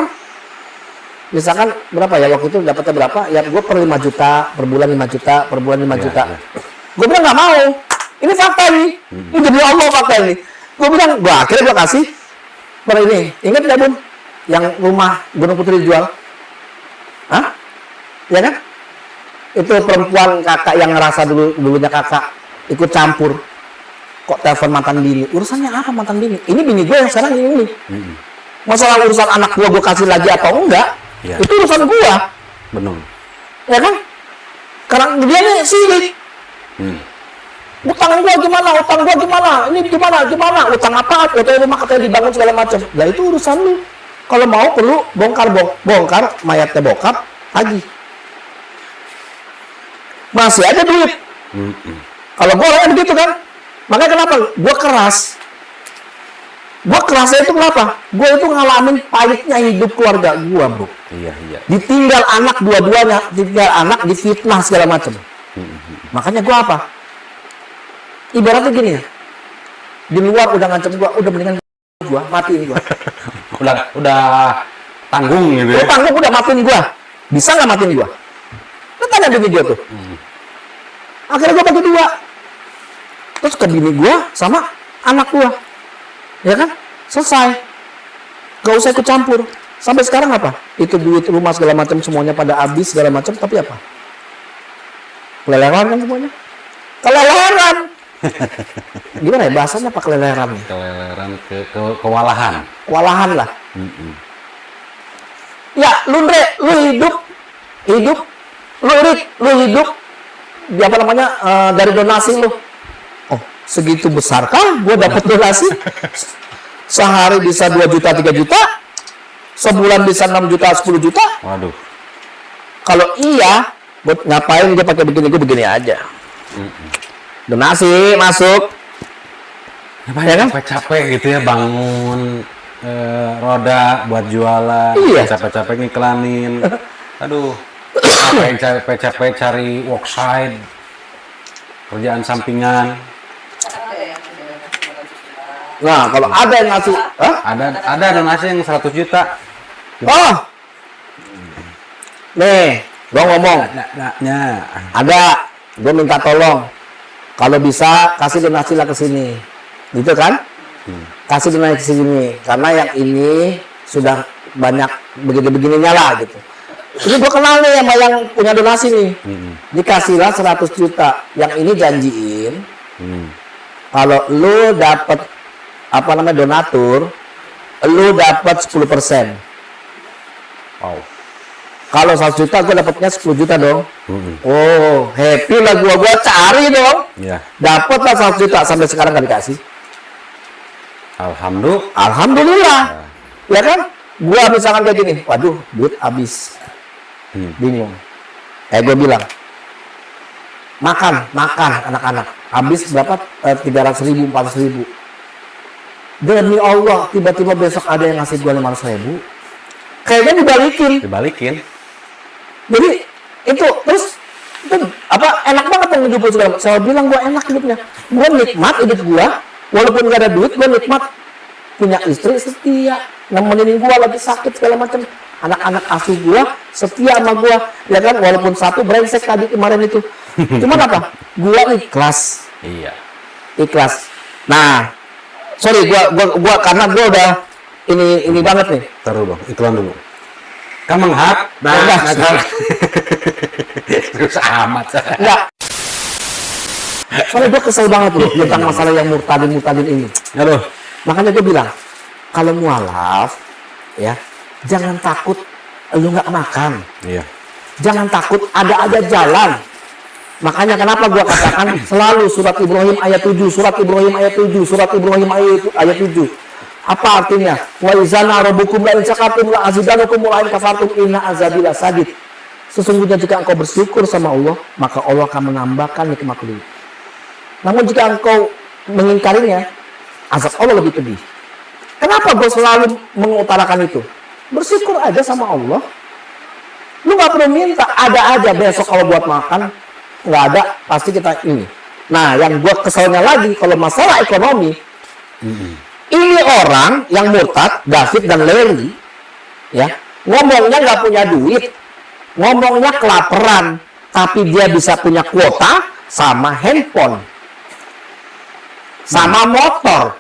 Speaker 1: misalkan berapa ya waktu itu dapatnya berapa? Ya gue per 5 juta, per bulan 5 juta, per bulan 5 juta. Gue bilang nggak mau. Ini fakta nih. Ini demi Allah fakta nih. Gue bilang, akhirnya gue kasih per ini. Ingat nggak Bun? Yang rumah Gunung Putri dijual? Hah? Ya kan? Itu perempuan kakak yang ngerasa dulunya kakak ikut campur. Kok telepon mantan bini? Urusannya apa mantan bini? Ini bini gue yang sekarang ini. Masalah urusan anak gue kasih lagi atau enggak?
Speaker 2: Ya.
Speaker 1: Itu urusan gue.
Speaker 2: Benar.
Speaker 1: Ya kan? Karena dia nih sirik. Utang gue gimana? Ini gimana? Utang apa? Utang rumah katanya dibangun segala macam. Nah itu urusan lu. Kalau mau perlu bongkar mayatnya bokap lagi. Masih ada duit. Kalau gue orangnya begitu kan. Makanya kenapa? Gue keras. Gue kerasnya itu kenapa? Gue itu ngalamin pahitnya hidup keluarga gue, bro.
Speaker 2: Iya.
Speaker 1: Ditinggal anak dua-duanya, ditinggal anak, difitnah segala macam. Makanya gue apa? Ibaratnya gini ya. Di luar udah ngancam gue, udah mendingan gue matiin gue.
Speaker 2: udah tanggung gitu ya.
Speaker 1: Tanggung udah matiin gue. Bisa nggak matiin gue? Lu tanya bini gue tuh. Akhirnya gue bagi 2. Terus ke bini gue sama anak gue. Ya kan? Selesai. Gak usah ikut campur. Sampai sekarang apa? Itu duit rumah segala macam semuanya pada habis segala macam, tapi apa? Keleleran kan semuanya? Keleleran. Gimana ya bahasanya apa keleleran?
Speaker 2: Keleleran kewalahan.
Speaker 1: Kewalahan lah. Ya, lu hidup, lu hidup di apa namanya dari donasi lu. Oh, segitu besarkah gue dapat donasi? Sehari bisa 2 juta, 3 juta, sebulan bisa 6 juta, 10 juta.
Speaker 2: Waduh.
Speaker 1: Kalau iya, buat ngapain gue pakai begini? Gue begini aja. Donasi masuk. Ya kan?
Speaker 2: Capek-capek gitu ya bangun roda buat jualan.
Speaker 1: Iya.
Speaker 2: Capek-capek ngiklanin. Aduh. Ngapain capek-capek cari worksite, kerjaan sampingan.
Speaker 1: Nah, kalau ada yang ngasih,
Speaker 2: Ada donasi yang 100 juta.
Speaker 1: oh, nih, gua ngomong, ada, gua minta tolong, kalau bisa kasih donasi lah ke sini, gitu kan? Kasih donasi ke sini, karena yang ini sudah banyak begini-begininya lah, gitu. Ini gua kenal nih sama yang punya donasi nih, dikasihlah 100 juta, yang ini janjiin, kalau lu dapet apa namanya donatur, lu dapat 10%.
Speaker 2: Wow.
Speaker 1: Kalau 100 juta, gue dapatnya 10 juta dong. Oh, happy lah gua cari dong.
Speaker 2: Iya.
Speaker 1: Dapat lah 100 juta, sampai sekarang nggak dikasih. Alhamdulillah. Ya kan? Gua misalkan kayak gini, waduh, duit habis. Bingung. Gue bilang, makan anak-anak. Habis berapa? 300.000, 400.000. Demi Allah, tiba-tiba besok ada yang ngasih gua 500.000. Kayaknya dibalikin. Jadi itu terus itu apa enak banget yang hidup segala. Saya bilang gua enak hidupnya. Gua nikmat hidup gua, walaupun gak ada duit, gua nikmat punya istri setia, nemenin gua lagi sakit segala macam. Anak-anak asuh gua setia sama gua, ya kan, walaupun satu brengsek tadi kemarin itu. Cuman apa? Gua ikhlas.
Speaker 2: Iya.
Speaker 1: Ikhlas. Nah, sorry gua karena gua udah ini banget nih.
Speaker 2: Taruh dong, iklan dulu. Kamu menghap, terus amat.
Speaker 1: Enggak. Soalnya gue kesel banget loh tentang masalah yang murtadin ini.
Speaker 2: Halo.
Speaker 1: Makanya gue bilang, kalau mualaf, ya, jangan takut lu nggak makan.
Speaker 2: Iya.
Speaker 1: Jangan takut ada aja jalan. Makanya kenapa gue katakan selalu surat Ibrahim ayat 7, surat Ibrahim ayat 7, surat Ibrahim ayat 7. Apa artinya? Wa izana rabbukum la in syakartum la azidannakum wa la in kafartum inna azabi lasadid. Sesungguhnya jika engkau bersyukur sama Allah, maka Allah akan menambahkan nikmat itu. Namun jika engkau mengingkarinya, azab Allah lebih pedih. Kenapa gue selalu mengutarakan itu? Bersyukur aja sama Allah. Lu nggak perlu minta, ada aja besok kalau buat makan, nggak ada, pasti kita ini. Nah, yang gue keselnya lagi, kalau masalah ekonomi, ini orang yang murtad, David dan Larry, ya, ngomongnya nggak punya duit, ngomongnya kelaparan, tapi dia bisa punya kuota sama handphone, sama motor.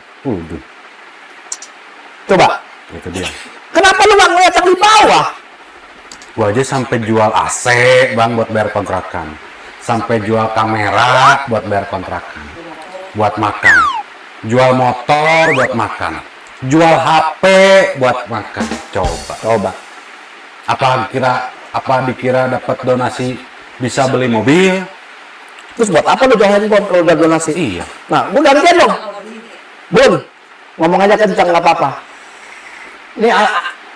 Speaker 1: Coba,
Speaker 2: Itu dia.
Speaker 1: kenapa lu nggak ngeliat yang di bawah?
Speaker 2: Gua aja sampai jual AC, Bang, buat bayar kontrakan. Sampai jual kamera buat bayar kontrakan. Buat makan. Jual motor buat makan. Jual HP buat makan. Coba. Apa dikira dapat donasi bisa beli mobil?
Speaker 1: Terus buat apa lu jual handphone kalau udah donasi?
Speaker 2: Iya.
Speaker 1: Nah, gue gantian dong. Bun, ngomong aja kencang nggak apa-apa. Ini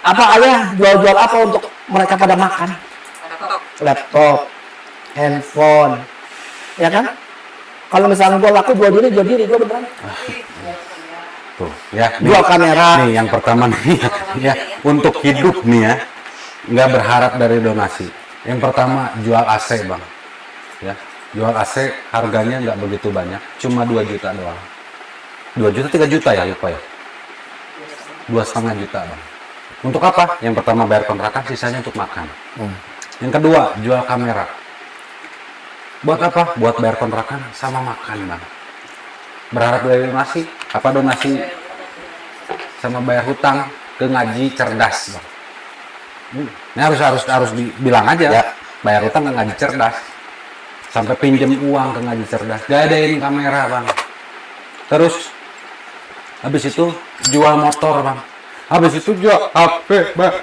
Speaker 1: apa ayah jual-jual apa untuk mereka pada makan? Laptop, handphone, ya kan? Kalau misalnya gue laku jual diri gue beneran.
Speaker 2: Tuh, ya.
Speaker 1: Jual kamera.
Speaker 2: Nih, yang pertama nih, ya, untuk hidup nih ya, nggak berharap dari donasi. Yang pertama jual AC, Bang. Ya, jual AC harganya nggak begitu banyak, cuma 2 juta doang. 2 juta, 3 juta ya, lupa ya. 2,5 juta, Bang. Untuk apa? Yang pertama bayar kontrakan, sisanya untuk makan. Yang kedua, jual kamera. Buat apa? Buat bayar kontrakan sama makan, Bang. Berharap dari donasi, apa donasi sama bayar hutang ke ngaji cerdas, Bang. Ini harus dibilang aja,
Speaker 1: Ya.
Speaker 2: bayar hutang ke ngaji cerdas. Sampai pinjam uang ke ngaji cerdas. Gadain kamera, Bang. Terus habis itu jual motor, Bang. Habis itu jual HP, Bang.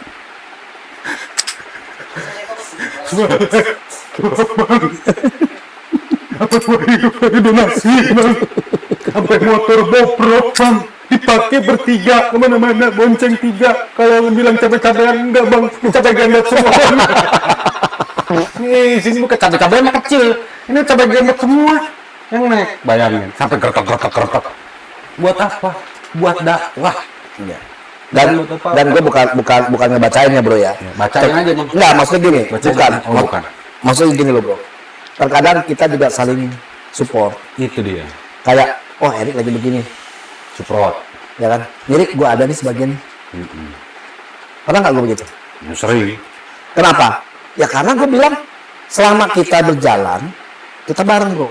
Speaker 2: Apa hidup dari donasi, Bang? Sampai motor bobrok, Bang. Dipakai bertiga kemana-mana, bonceng 3. Kalau bilang cabai-cabean enggak, Bang. Cabai gandot semua. Nih, sini bukan cabai-cabean mah kecil. Ini cabai gandot semua yang naik. Bayangin, sampai gertok. Buat apa? Buat dakwah.
Speaker 1: Iya. Dan gue bukan ngebacain ya, bro ya.
Speaker 2: Bacain aja, Bang.
Speaker 1: Enggak, maksudnya gini,
Speaker 2: Bacain. Bukan.
Speaker 1: Maksudnya gini loh, bro. Terkadang kita juga saling support.
Speaker 2: Itu dia.
Speaker 1: Kayak, oh Erik lagi begini,
Speaker 2: Support.
Speaker 1: ya kan? Erik gue ada nih sebagian. Pernah nggak gue begitu?
Speaker 2: Ya, sering.
Speaker 1: Kenapa? Ya karena gue bilang selama kita berjalan, kita bareng, bro.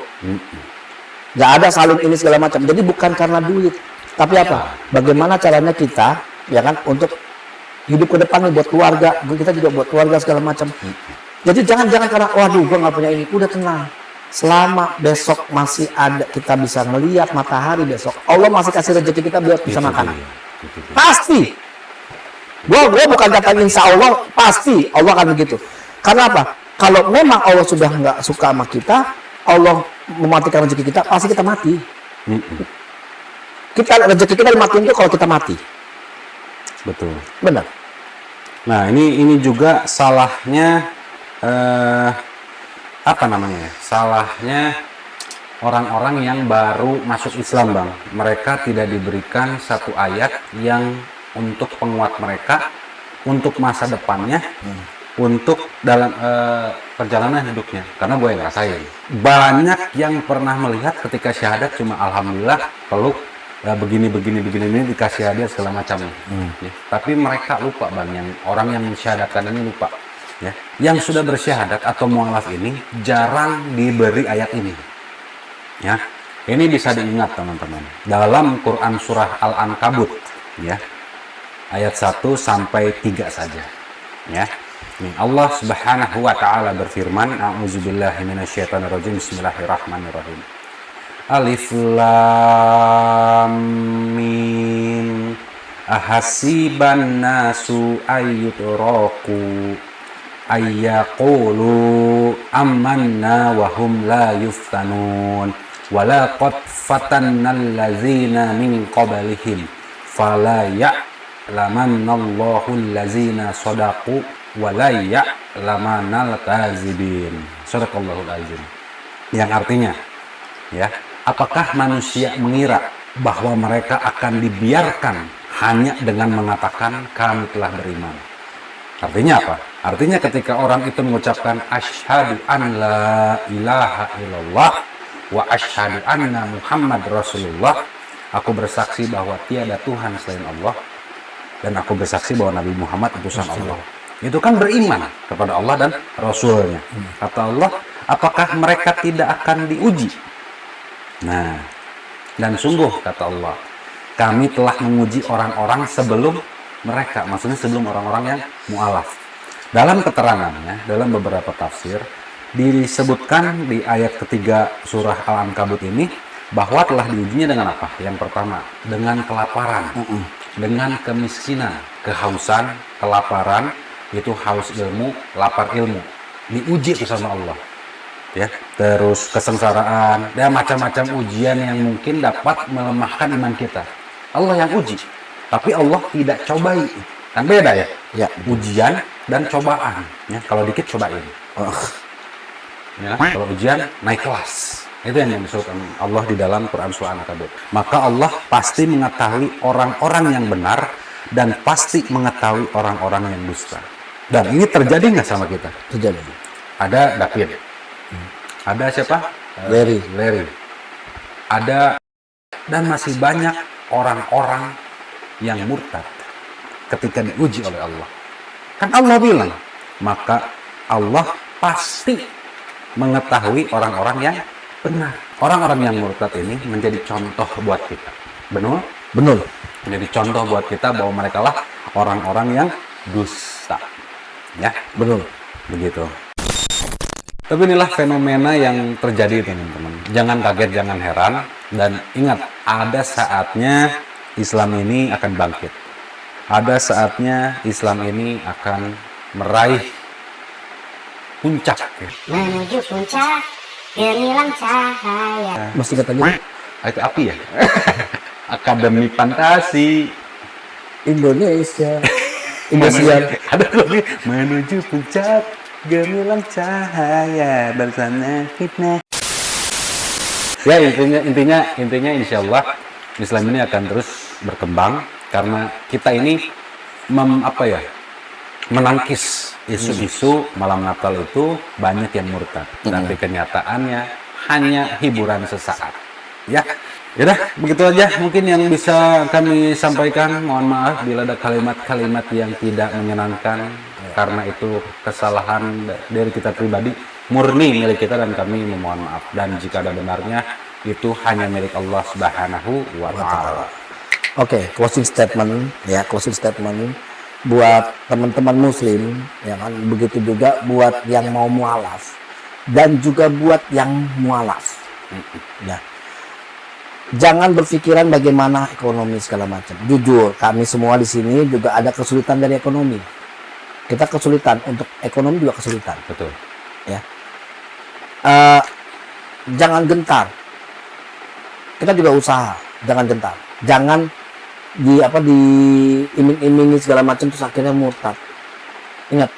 Speaker 1: Nggak ada saling ini segala macam. Jadi bukan karena duit, tapi apa? Bagaimana caranya kita, ya kan, untuk hidup ke depan nih buat keluarga. Kita juga buat keluarga segala macam. Jadi jangan karena, waduh, gue nggak punya ini. Udah tenang. Selama besok masih ada, kita bisa melihat matahari besok. Allah masih kasih rezeki kita biar bisa makan. Pasti. Gue bukan kata insya Allah, pasti Allah akan begitu. Karena apa? Kalau memang Allah sudah nggak suka sama kita, Allah mematikan rezeki kita, pasti kita mati. Kita rezeki kita dimatiin itu kalau kita mati.
Speaker 2: Betul.
Speaker 1: Benar.
Speaker 2: Nah, ini juga salahnya apa namanya? Salahnya orang-orang yang baru masuk Islam, Bang. Mereka tidak diberikan satu ayat yang untuk penguat mereka, untuk masa depannya, untuk dalam perjalanan hidupnya. Karena gue ngerasain, banyak yang pernah melihat ketika syahadat cuma alhamdulillah, peluk, begini ini dikasih hadiah segala macamnya. Ya. Tapi mereka lupa, Bang, yang orang yang mensyahadatkan ini lupa. Ya. Yang sudah bersyahadat atau mualaf ini jarang diberi ayat ini. Ya, ini bisa diingat teman-teman. Dalam Quran surah Al-Ankabut, ya, ayat 1 sampai 3 saja. Ya, ini Allah Subhanahu wa Ta'ala berfirman, A'udzubillahi minasyaitonirrajim. Bismillahirrahmanirrahim. Alif Lam Mim. Ahasiban nasu ayyutraku ayyaqulu amanna wa hum la yuftanun. Walaqad fatannal ladzina min qablihim fala ya'lamannallahu allazina sadaqu wa la ya'lamannal kadzibin. Shadaqallahul azim. Yang artinya, ya, apakah manusia mengira bahwa mereka akan dibiarkan hanya dengan mengatakan kami telah beriman? Artinya apa? Artinya ketika orang itu mengucapkan asyhadu an la ilaha illallah wa asyhadu anna Muhammad Rasulullah, aku bersaksi bahwa tiada Tuhan selain Allah dan aku bersaksi bahwa Nabi Muhammad utusan Allah. Itu kan beriman kepada Allah dan Rasulnya. Kata Allah, apakah mereka tidak akan diuji? Nah, dan sungguh kata Allah, kami telah menguji orang-orang sebelum mereka, maksudnya sebelum orang-orang yang mu'alaf. Dalam keterangannya, dalam beberapa tafsir, disebutkan di ayat ketiga surah Al-Ankabut ini bahwa telah diujinya dengan apa? Yang pertama, dengan kelaparan, dengan kemiskinan, kehausan, kelaparan, itu haus ilmu, lapar ilmu. Diuji itu sama Allah. Ya, terus kesengsaraan, dan macam-macam ujian yang mungkin dapat melemahkan iman kita. Allah yang uji, tapi Allah tidak cobai. Kan beda ya?
Speaker 1: Ya.
Speaker 2: Ujian dan cobaan. Ya, kalau dikit cobain. Ya, kalau ujian naik kelas. Itu yang disebutkan Allah di dalam Quran surah Al-Ankabut. Maka Allah pasti mengetahui orang-orang yang benar dan pasti mengetahui orang-orang yang dusta. Dan ini terjadi nggak sama kita?
Speaker 1: Terjadi.
Speaker 2: Ada David. Ada siapa?
Speaker 1: Larry.
Speaker 2: Ada, dan masih banyak orang-orang yang murtad ketika diuji oleh Allah. Kan Allah bilang, maka Allah pasti mengetahui orang-orang yang benar. Orang-orang yang murtad ini menjadi contoh buat kita. Benar?
Speaker 1: Benar.
Speaker 2: Menjadi contoh buat kita bahwa mereka lah orang-orang yang dusta. Ya,
Speaker 1: Benar.
Speaker 2: begitu. Tapi inilah fenomena yang terjadi, teman-teman. Jangan kaget, jangan heran, dan ingat, ada saatnya Islam ini akan bangkit. Ada saatnya Islam ini akan meraih puncak.
Speaker 3: Menuju puncak gemilang cahaya.
Speaker 1: Masih kata gitu.
Speaker 2: Itu api ya? Akademi Fantasi
Speaker 1: Indonesia. Indosiar.
Speaker 2: Ada lagi, menuju puncak gemilang cahaya bersama kita. Ya, intinya insya Allah Islam ini akan terus berkembang karena kita ini menangkis isu-isu malam Natal itu banyak yang murtad, tapi kenyataannya hanya hiburan sesaat. Ya, yaudah, begitu aja mungkin yang bisa kami sampaikan. Mohon maaf bila ada kalimat-kalimat yang tidak menyenangkan, karena itu kesalahan dari kita pribadi, murni milik kita dan kami memohon maaf. Dan jika ada benarnya, itu hanya milik Allah Subhanahu wa Ta'ala.
Speaker 1: Oke, closing statement ya, closing statement buat teman-teman muslim ya kan, begitu juga buat yang mau mualaf dan juga buat yang mualaf. Ya. Jangan berpikiran bagaimana ekonomi segala macam. Jujur, kami semua di sini juga ada kesulitan dari ekonomi. Kita kesulitan, untuk ekonomi juga kesulitan.
Speaker 2: Betul.
Speaker 1: Ya. Jangan gentar. Kita juga usaha, jangan gentar. Jangan di iming-imingi segala macam terus akhirnya murtad. Ingat,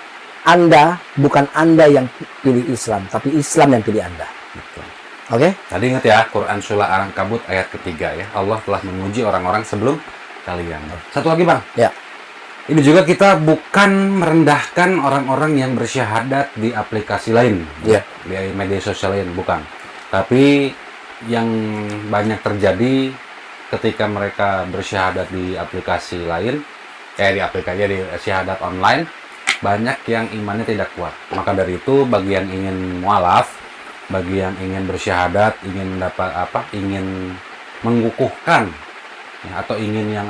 Speaker 1: Anda bukan Anda yang pilih Islam, tapi Islam yang pilih Anda.
Speaker 2: Betul.
Speaker 1: Oke?
Speaker 2: Tadi ingat ya, Quran Surah Al-Ankabut ayat ketiga ya. Allah telah menguji orang-orang sebelum kalian. Satu lagi Bang.
Speaker 1: Ya.
Speaker 2: Ini juga kita bukan merendahkan orang-orang yang bersyahadat di aplikasi lain.
Speaker 1: Ya.
Speaker 2: Di media sosial lain, bukan. Tapi yang banyak terjadi ketika mereka bersyahadat di aplikasi lain, di syahadat online, banyak yang imannya tidak kuat. Maka dari itu, bagi yang ingin mualaf, bagi yang ingin bersyahadat, ingin ingin mengukuhkan, ya, atau ingin yang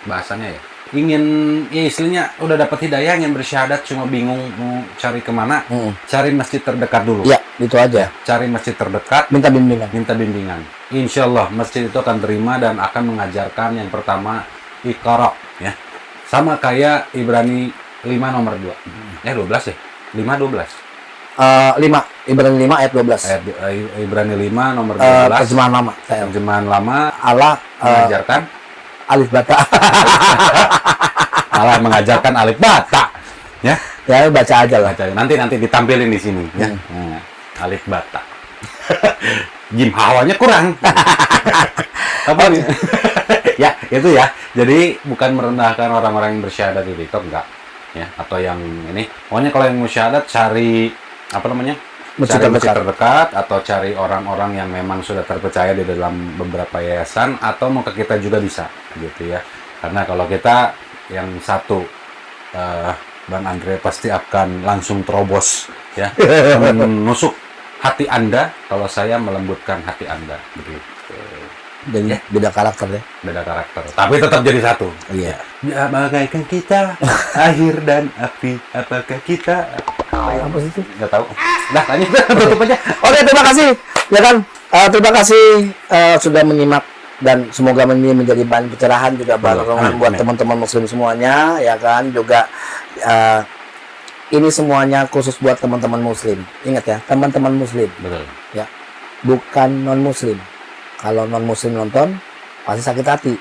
Speaker 2: bahasanya ya, ingin istilahnya udah dapat hidayah, ingin bersyahadat cuma bingung mau cari kemana, cari masjid terdekat dulu.
Speaker 1: Ya, itu aja.
Speaker 2: Cari masjid terdekat,
Speaker 1: Minta bimbingan.
Speaker 2: minta bimbingan. Insya Allah masjid itu akan terima dan akan mengajarkan yang pertama Iqra, ya. Sama kayak Ibrani 5 nomor 2. 12 ya? 5:12.
Speaker 1: 5 Ibrani 5 ayat 12.
Speaker 2: Ibrani 5 nomor 12.
Speaker 1: Terjemahan lama.
Speaker 2: Terjemahan lama
Speaker 1: Allah
Speaker 2: mengajarkan
Speaker 1: alif bata.
Speaker 2: Allah mengajarkan alif bata. Ya.
Speaker 1: Ya, baca aja lah.
Speaker 2: Baca. Nanti ditampilin di sini ya. Nah, alif bata. Jim hawanya kurang. Apa nih? Ya, itu ya. Jadi bukan merendahkan orang-orang yang bersyahadat di TikTok, enggak. Ya, atau yang ini. Pokoknya kalau yang bersyahadat cari
Speaker 1: Masjid
Speaker 2: cari masjid terdekat atau cari orang-orang yang memang sudah terpercaya di dalam beberapa yayasan, atau mau ke kita juga bisa gitu ya. Karena kalau kita yang satu Bang Andre pasti akan langsung terobos ya, menusuk hati Anda, kalau saya melembutkan hati Anda begitu.
Speaker 1: Jadi beda karakter ya.
Speaker 2: Beda karakter, tapi tetap jadi satu.
Speaker 1: Iya.
Speaker 2: Ya, bagaikan kita air dan api, apakah kita
Speaker 1: Apa sih itu?
Speaker 2: nggak tahu. Dah, lanjut, tutup aja.
Speaker 1: Oke, terima kasih. Ya kan? Terima kasih sudah menyimak, dan semoga ini menjadi bahan pencerahan juga, bahan renungan buat teman-teman muslim semuanya, ya kan? Juga ini semuanya khusus buat teman-teman muslim. Ingat ya, teman-teman muslim.
Speaker 2: Betul.
Speaker 1: Ya. Bukan non muslim. Kalau non muslim nonton pasti sakit hati.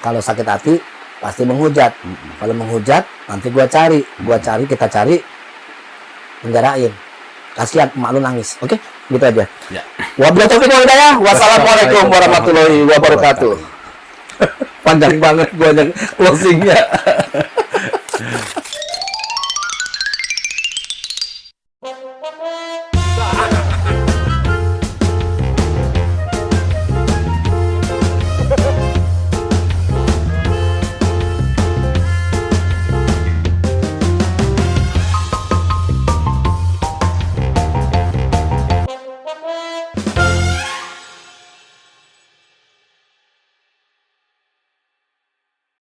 Speaker 1: Kalau sakit hati pasti menghujat. Kalau menghujat nanti kita cari, penjarain. Kasihan emak lu nangis. Oke? Gitu aja.
Speaker 2: Ya.
Speaker 1: Wabillahi taufiq wal hidayah. Wassalamualaikum warahmatullahi wabarakatuh. Panjang banget gua closingnya.